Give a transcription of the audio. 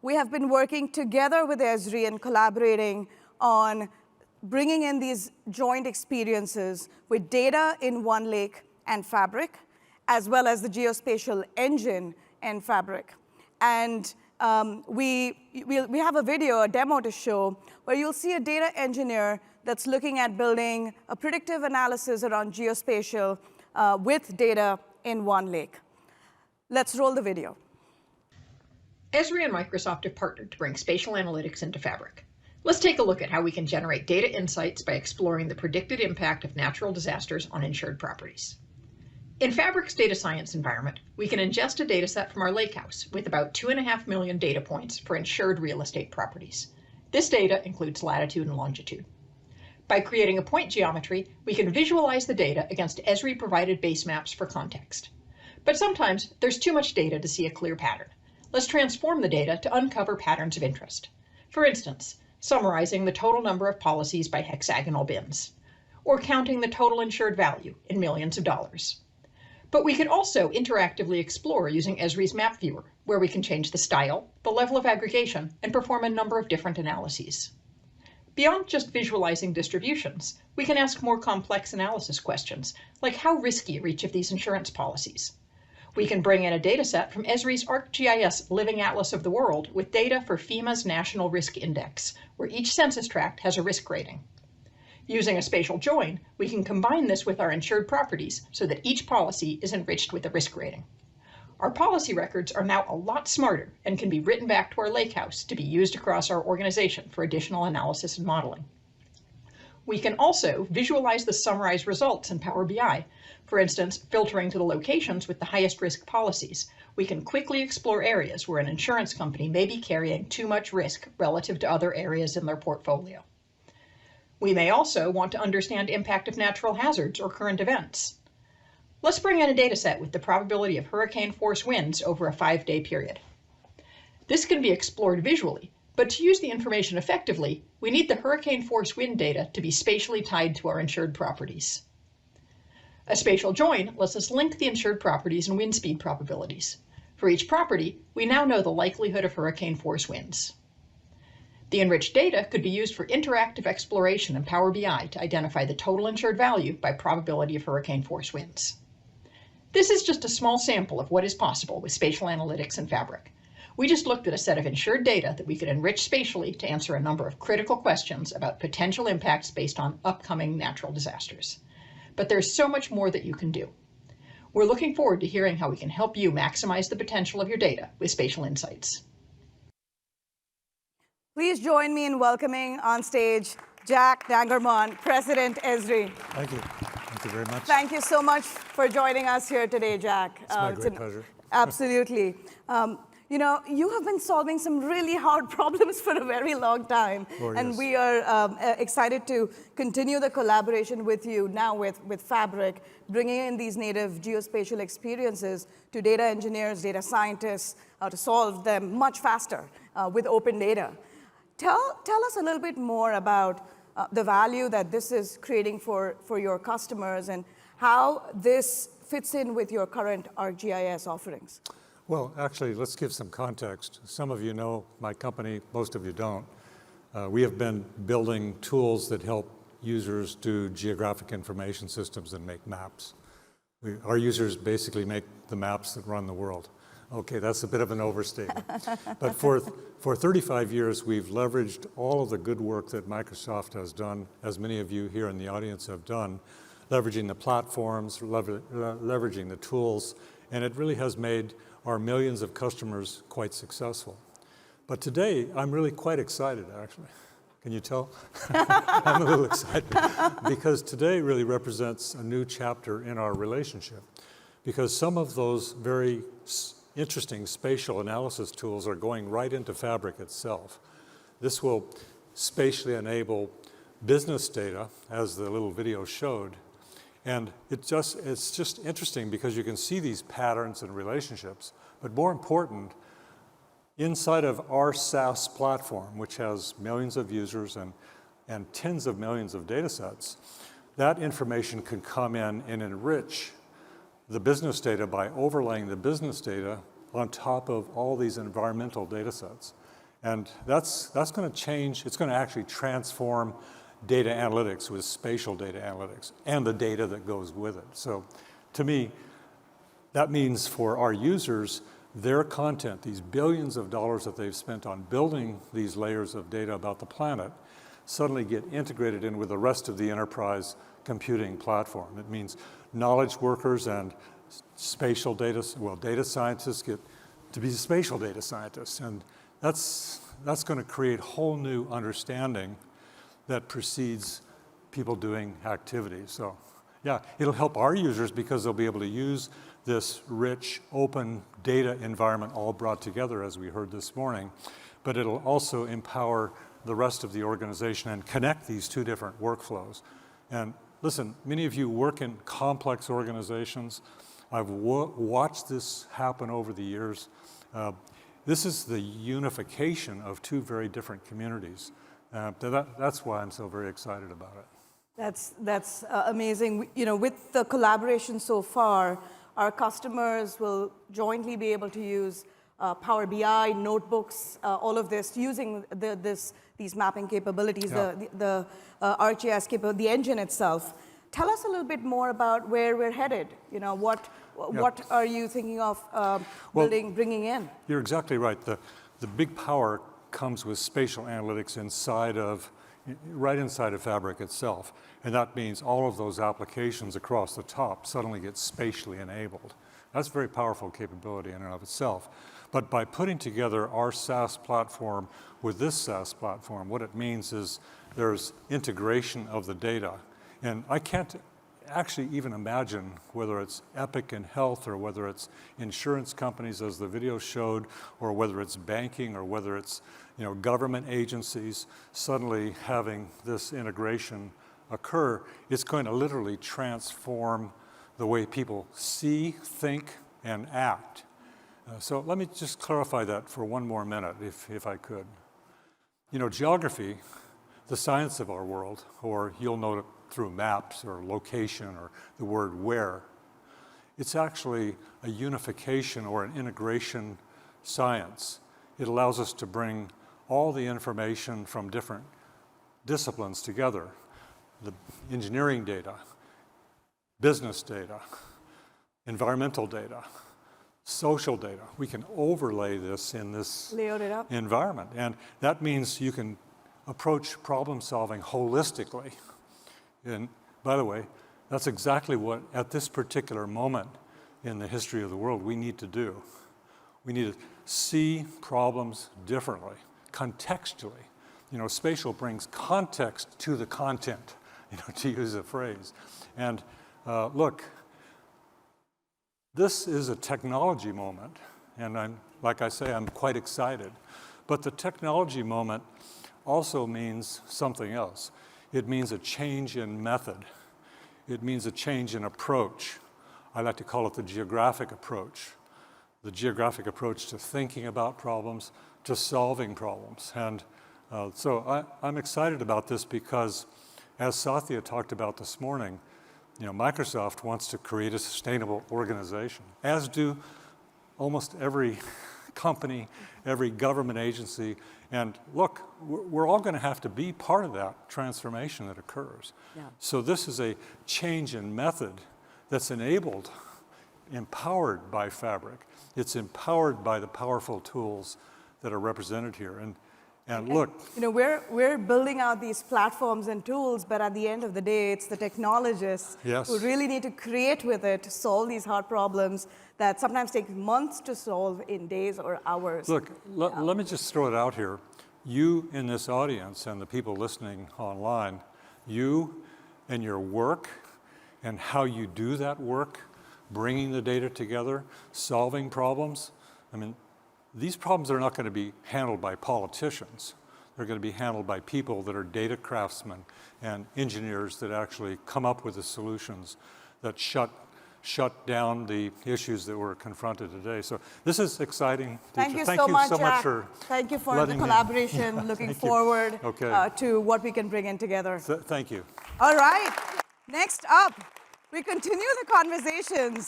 we have been working together with Esri and collaborating on bringing in these joint experiences with data in OneLake and Fabric, as well as the geospatial engine and Fabric. And we have a video, a demo to show, where you'll see a data engineer that's looking at building a predictive analysis around geospatial with data in OneLake. Let's roll the video. Esri and Microsoft have partnered to bring spatial analytics into Fabric. Let's take a look at how we can generate data insights by exploring the predicted impact of natural disasters on insured properties. In Fabric's data science environment, we can ingest a dataset from our lakehouse with about 2.5 million data points for insured real estate properties. This data includes latitude and longitude. By creating a point geometry, we can visualize the data against Esri-provided base maps for context. But sometimes there's too much data to see a clear pattern. Let's transform the data to uncover patterns of interest. For instance, summarizing the total number of policies by hexagonal bins, or counting the total insured value in millions of dollars. But we could also interactively explore using Esri's map viewer, where we can change the style, the level of aggregation, and perform a number of different analyses. Beyond just visualizing distributions, we can ask more complex analysis questions, like how risky are each of these insurance policies? We can bring in a dataset from Esri's ArcGIS Living Atlas of the World with data for FEMA's National Risk Index, where each census tract has a risk rating. Using a spatial join, we can combine this with our insured properties so that each policy is enriched with a risk rating. Our policy records are now a lot smarter and can be written back to our lakehouse to be used across our organization for additional analysis and modeling. We can also visualize the summarized results in Power BI. For instance, filtering to the locations with the highest risk policies, we can quickly explore areas where an insurance company may be carrying too much risk relative to other areas in their portfolio. We may also want to understand impact of natural hazards or current events. Let's bring in a dataset with the probability of hurricane force winds over a 5-day period. This can be explored visually, but to use the information effectively, we need the hurricane force wind data to be spatially tied to our insured properties. A spatial join lets us link the insured properties and wind speed probabilities. For each property, we now know the likelihood of hurricane force winds. The enriched data could be used for interactive exploration in Power BI to identify the total insured value by probability of hurricane force winds. This is just a small sample of what is possible with spatial analytics in Fabric. We just looked at a set of insured data that we could enrich spatially to answer a number of critical questions about potential impacts based on upcoming natural disasters. But there's so much more that you can do. We're looking forward to hearing how we can help you maximize the potential of your data with spatial insights. Please join me in welcoming on stage Jack Dangermond, President Esri. Thank you. Thank you very much. Thank you so much for joining us here today, Jack. It's my great pleasure. Absolutely. You know, you have been solving some really hard problems for a very long time. Oh, and yes. we are excited to continue the collaboration with you now with Fabric, bringing in these native geospatial experiences to data engineers, data scientists, to solve them much faster with open data. Tell us a little bit more about the value that this is creating for your customers and how this fits in with your current ArcGIS offerings. Well, actually, let's give some context. Some of you know my company, most of you don't. We have been building tools that help users do geographic information systems and make maps. Our users basically make the maps that run the world. Okay, that's a bit of an overstatement. But for 35 years, we've leveraged all of the good work that Microsoft has done, as many of you here in the audience have done, leveraging the platforms, leveraging the tools, and it really has made our millions of customers quite successful. But today, I'm really quite excited, actually. Can you tell? I'm a little excited because today really represents a new chapter in our relationship, because some of those very interesting spatial analysis tools are going right into Fabric itself. This will spatially enable business data, as the little video showed, and it's just interesting because you can see these patterns and relationships, but more important, inside of our SaaS platform, which has millions of users and tens of millions of data sets, that information can come in and enrich the business data by overlaying the business data on top of all these environmental data sets. And that's going to change, it's going to actually transform data analytics with spatial data analytics and the data that goes with it. So to me, that means for our users, their content, these billions of dollars that they've spent on building these layers of data about the planet, suddenly get integrated in with the rest of the enterprise computing platform. It means knowledge workers and spatial data, well, data scientists get to be spatial data scientists. And that's going to create whole new understanding that precedes people doing activities. So yeah, it'll help our users because they'll be able to use this rich, open data environment all brought together, as we heard this morning, but it'll also empower the rest of the organization and connect these two different workflows. And listen, many of you work in complex organizations. I've watched this happen over the years. This is the unification of two very different communities. That's why I'm so very excited about it. That's amazing. You know, with the collaboration so far, our customers will jointly be able to use Power BI, notebooks, all of this, using these mapping capabilities, Yeah. the ArcGIS capability, the engine itself. Tell us a little bit more about where we're headed. You know, what are you thinking of bringing in? You're exactly right. The big power comes with spatial analytics right inside of Fabric itself. And that means all of those applications across the top suddenly get spatially enabled. That's a very powerful capability in and of itself. But by putting together our SaaS platform with this SaaS platform, what it means is there's integration of the data. And I can't actually even imagine whether it's Epic in health or whether it's insurance companies, as the video showed, or whether it's banking or whether it's government agencies suddenly having this integration occur. It's going to literally transform the way people see, think, and act. So let me just clarify that for one more minute, if I could. Geography, the science of our world, or you'll know it through maps or location or the word where, it's actually a unification or an integration science. It allows us to bring all the information from different disciplines together. The engineering data, business data, environmental data, social data. We can overlay this in this environment. And that means you can approach problem solving holistically. And by the way, that's exactly what, at this particular moment in the history of the world, we need to do. We need to see problems differently, contextually. Spatial brings context to the content, to use a phrase. And look, this is a technology moment, and like I say, I'm quite excited. But the technology moment also means something else. It means a change in method. It means a change in approach. I like to call it the geographic approach. The geographic approach to thinking about problems, to solving problems. And so I'm excited about this because, as Satya talked about this morning, Microsoft wants to create a sustainable organization, as do almost every company, every government agency. And look, we're all going to have to be part of that transformation that occurs. Yeah. So this is a change in method that's enabled, empowered by Fabric. It's empowered by the powerful tools that are represented here. And look, we're building out these platforms and tools, but at the end of the day, it's the technologists who really need to create with it to solve these hard problems that sometimes take months to solve in days or hours. Look, let me just throw it out here. You in this audience and the people listening online, you and your work and how you do that work, bringing the data together, solving problems, these problems are not going to be handled by politicians. They're going to be handled by people that are data craftsmen and engineers that actually come up with the solutions that shut down the issues that we're confronted today. So this is exciting. Thank you so much for Thank you for the collaboration. Looking forward to what we can bring in together. Thank you. All right. Next up, we continue the conversations